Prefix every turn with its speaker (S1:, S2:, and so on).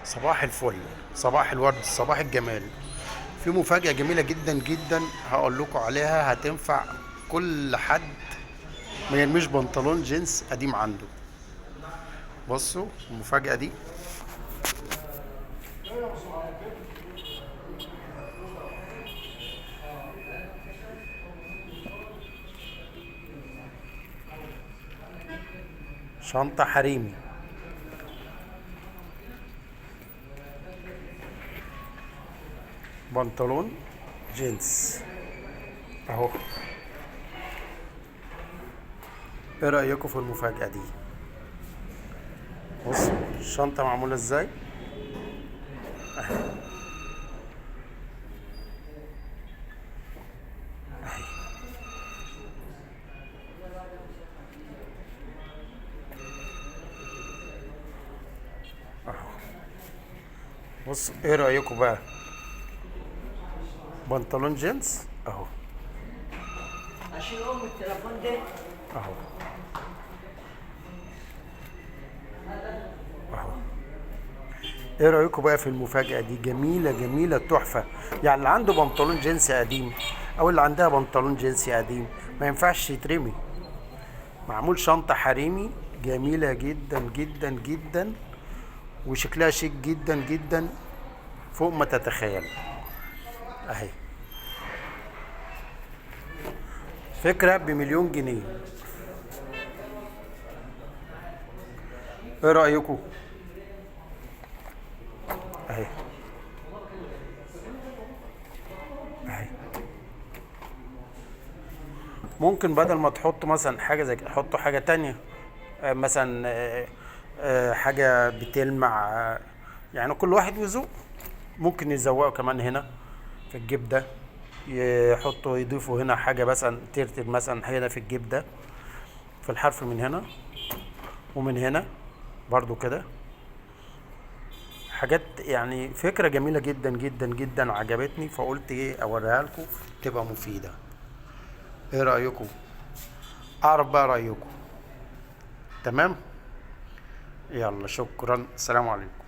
S1: صباح الفل، صباح الورد، صباح الجمال. في مفاجأة جميلة جدا جدا هقول لكم عليها، هتنفع كل حد ما يرميش بنطلون جينز قديم عنده. بصوا المفاجأة دي، شنطة حريمي، بنطلون جينز اهو. ايه رأيكم في المفاجأة دي؟ بصوا الشنطة معمولة ازاي اهي. بصوا ايه رأيكم بقى؟ بنطلون جينز اهو.
S2: اشيل التليفون ده.
S1: اهو اهو. ايه رايكم بقى في المفاجاه دي؟ جميله جميله تحفه. يعني اللي عنده بنطلون جينسي قديم او اللي عندها بنطلون جينسي قديم ما ينفعش يترمي. معمول شنطه حريمي جميله جدا جدا جدا، وشكلها شيك جدا جدا فوق ما تتخيل اهي. فكره بمليون جنيه. ايه رايكم؟ اهي اهي. ممكن بدل ما تحط مثلا حاجه زي كده حطوا حاجه تانية، مثلا حاجه بتلمع، يعني كل واحد وذوق. ممكن يزوقوا كمان هنا في الجيب ده، يحطوا يضيفوا هنا حاجه مثلا ترتب مثلا هنا في الجيب ده، في الحرف من هنا ومن هنا برضو كده. حاجات يعني فكره جميله جدا جدا جدا عجبتني، فقلت ايه اوريها لكم تبقى مفيده. ايه رايكم؟ اعرف بقى رايكم. تمام. يلا شكرا، السلام عليكم.